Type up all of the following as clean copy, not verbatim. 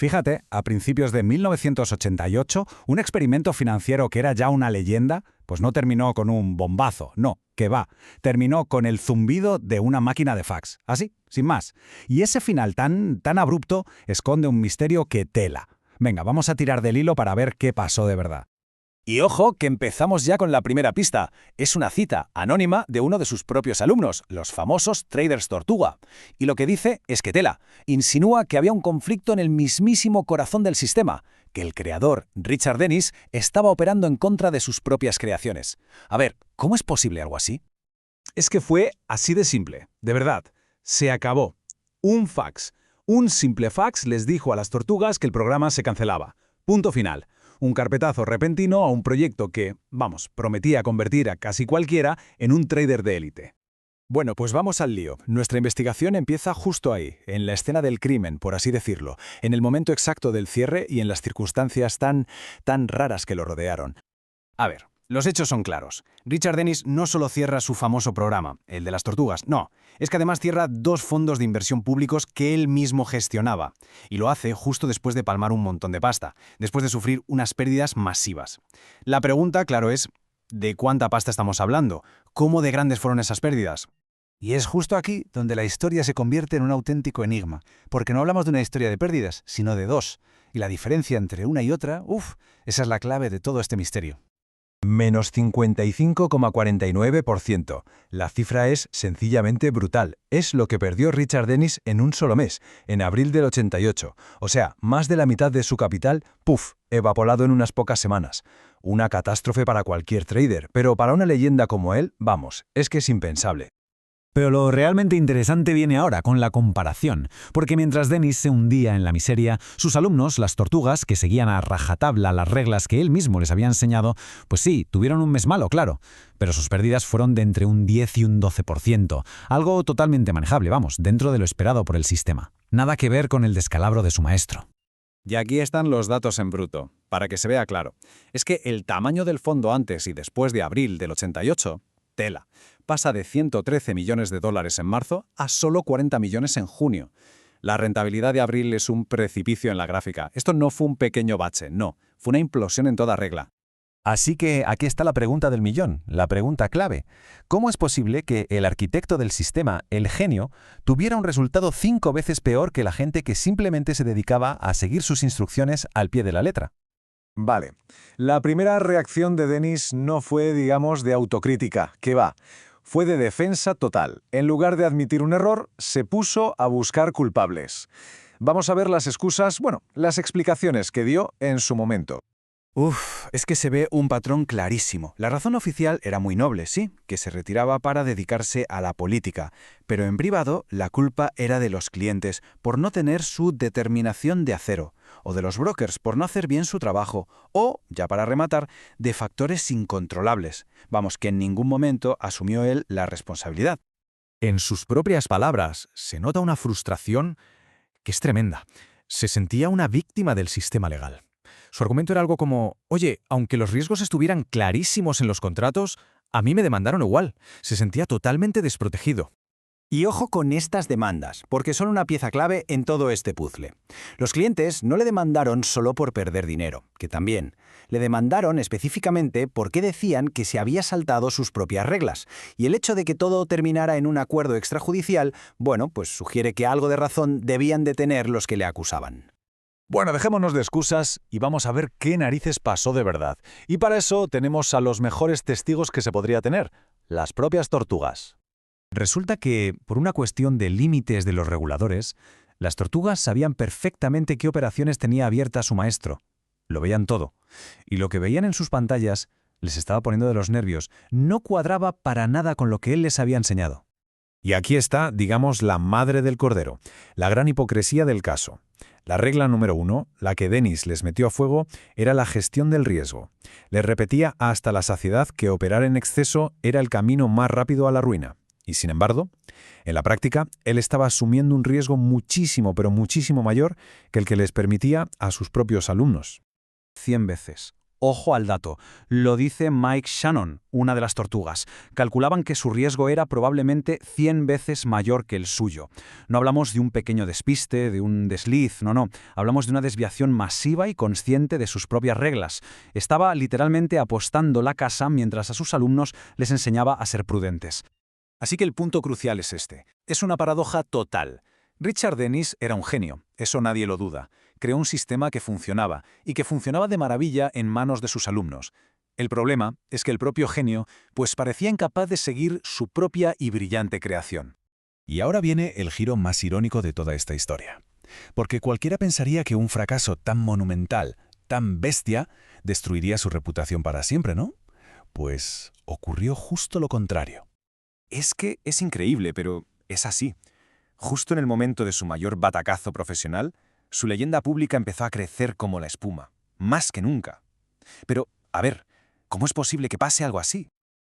Fíjate, a principios de 1988, un experimento financiero que era ya una leyenda, pues no terminó con un bombazo, no, que va, terminó con el zumbido de una máquina de fax, así, sin más. Y ese final tan abrupto esconde un misterio que tela. Venga, vamos a tirar del hilo para ver qué pasó de verdad. Y ojo, que empezamos ya con la primera pista. Es una cita anónima de uno de sus propios alumnos, los famosos traders tortuga. Y lo que dice es que tela, insinúa que había un conflicto en el mismísimo corazón del sistema, que el creador, Richard Dennis, estaba operando en contra de sus propias creaciones. A ver, ¿cómo es posible algo así? Es que fue así de simple, de verdad. Se acabó. Un fax. Un simple fax les dijo a las tortugas que el programa se cancelaba. Punto final. Un carpetazo repentino a un proyecto que, prometía convertir a casi cualquiera en un trader de élite. Bueno, pues vamos al lío. Nuestra investigación empieza justo ahí, en la escena del crimen, por así decirlo, en el momento exacto del cierre y en las circunstancias tan raras que lo rodearon. A ver, los hechos son claros. Richard Dennis no solo cierra su famoso programa, el de las tortugas, no. Es que además cierra 2 fondos de inversión públicos que él mismo gestionaba. Y lo hace justo después de palmar un montón de pasta, después de sufrir unas pérdidas masivas. La pregunta, claro, es ¿de cuánta pasta estamos hablando? ¿Cómo de grandes fueron esas pérdidas? Y es justo aquí donde la historia se convierte en un auténtico enigma, porque no hablamos de una historia de pérdidas, sino de 2. Y la diferencia entre una y otra, esa es la clave de todo este misterio. Menos 55,49%. La cifra es sencillamente brutal. Es lo que perdió Richard Dennis en un solo mes, en abril del 88. O sea, más de la mitad de su capital, evaporado en unas pocas semanas. Una catástrofe para cualquier trader, pero para una leyenda como él, es que es impensable. Pero lo realmente interesante viene ahora, con la comparación, porque mientras Dennis se hundía en la miseria, sus alumnos, las tortugas, que seguían a rajatabla las reglas que él mismo les había enseñado, pues sí, tuvieron un mes malo, claro, pero sus pérdidas fueron de entre un 10 y un 12%, algo totalmente manejable, dentro de lo esperado por el sistema. Nada que ver con el descalabro de su maestro. Y aquí están los datos en bruto, para que se vea claro. Es que el tamaño del fondo antes y después de abril del 88, tela, pasa de 113 millones de dólares en marzo a solo 40 millones en junio. La rentabilidad de abril es un precipicio en la gráfica. Esto no fue un pequeño bache, no. Fue una implosión en toda regla. Así que aquí está la pregunta del millón, la pregunta clave. ¿Cómo es posible que el arquitecto del sistema, el genio, tuviera un resultado 5 veces peor que la gente que simplemente se dedicaba a seguir sus instrucciones al pie de la letra? Vale. La primera reacción de Dennis no fue, de autocrítica, que va. Fue de defensa total. En lugar de admitir un error, se puso a buscar culpables. Vamos a ver las excusas, las explicaciones que dio en su momento. Es que se ve un patrón clarísimo. La razón oficial era muy noble, sí, que se retiraba para dedicarse a la política, pero en privado la culpa era de los clientes por no tener su determinación de acero, o de los brokers por no hacer bien su trabajo, o, ya para rematar, de factores incontrolables. Que en ningún momento asumió él la responsabilidad. En sus propias palabras, se nota una frustración que es tremenda. Se sentía una víctima del sistema legal. Su argumento era algo como, oye, aunque los riesgos estuvieran clarísimos en los contratos, a mí me demandaron igual. Se sentía totalmente desprotegido. Y ojo con estas demandas, porque son una pieza clave en todo este puzzle. Los clientes no le demandaron solo por perder dinero, que también. Le demandaron específicamente porque decían que se había saltado sus propias reglas. Y el hecho de que todo terminara en un acuerdo extrajudicial, pues sugiere que algo de razón debían de tener los que le acusaban. Bueno, dejémonos de excusas y vamos a ver qué narices pasó de verdad. Y para eso tenemos a los mejores testigos que se podría tener, las propias tortugas. Resulta que, por una cuestión de límites de los reguladores, las tortugas sabían perfectamente qué operaciones tenía abierta su maestro. Lo veían todo. Y lo que veían en sus pantallas les estaba poniendo de los nervios. No cuadraba para nada con lo que él les había enseñado. Y aquí está, la madre del cordero, la gran hipocresía del caso. La regla número 1, la que Dennis les metió a fuego, era la gestión del riesgo. Les repetía hasta la saciedad que operar en exceso era el camino más rápido a la ruina. Y sin embargo, en la práctica, él estaba asumiendo un riesgo muchísimo, pero muchísimo mayor que el que les permitía a sus propios alumnos. 100 veces. Ojo al dato, lo dice Mike Shannon, una de las tortugas. Calculaban que su riesgo era probablemente 100 veces mayor que el suyo. No hablamos de un pequeño despiste, de un desliz, no. Hablamos de una desviación masiva y consciente de sus propias reglas. Estaba literalmente apostando la casa mientras a sus alumnos les enseñaba a ser prudentes. Así que el punto crucial es este. Es una paradoja total. Richard Dennis era un genio, eso nadie lo duda. Creó un sistema que funcionaba, y que funcionaba de maravilla en manos de sus alumnos. El problema es que el propio genio, pues parecía incapaz de seguir su propia y brillante creación. Y ahora viene el giro más irónico de toda esta historia. Porque cualquiera pensaría que un fracaso tan monumental, tan bestia, destruiría su reputación para siempre, ¿no? Pues ocurrió justo lo contrario. Es que es increíble, pero es así. Justo en el momento de su mayor batacazo profesional, su leyenda pública empezó a crecer como la espuma, más que nunca. Pero, a ver, ¿cómo es posible que pase algo así?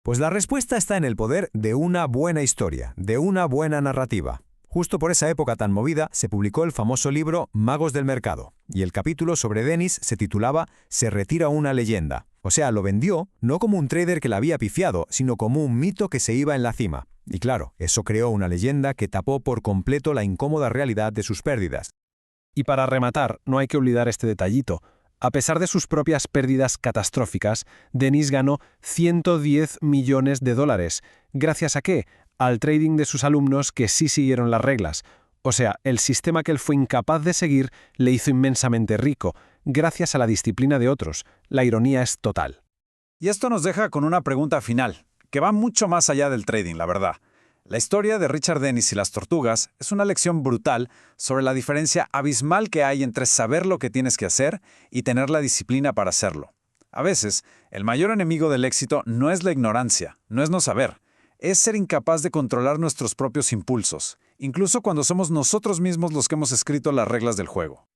Pues la respuesta está en el poder de una buena historia, de una buena narrativa. Justo por esa época tan movida se publicó el famoso libro Magos del Mercado, y el capítulo sobre Dennis se titulaba Se retira una leyenda. O sea, lo vendió no como un trader que la había pifiado, sino como un mito que se iba en la cima. Y claro, eso creó una leyenda que tapó por completo la incómoda realidad de sus pérdidas. Y para rematar, no hay que olvidar este detallito. A pesar de sus propias pérdidas catastróficas, Dennis ganó $110 millones. ¿Gracias a qué? Al trading de sus alumnos que sí siguieron las reglas. O sea, el sistema que él fue incapaz de seguir le hizo inmensamente rico, gracias a la disciplina de otros. La ironía es total. Y esto nos deja con una pregunta final, que va mucho más allá del trading, la verdad. La historia de Richard Dennis y las tortugas es una lección brutal sobre la diferencia abismal que hay entre saber lo que tienes que hacer y tener la disciplina para hacerlo. A veces, el mayor enemigo del éxito no es la ignorancia, no es no saber, es ser incapaz de controlar nuestros propios impulsos, incluso cuando somos nosotros mismos los que hemos escrito las reglas del juego.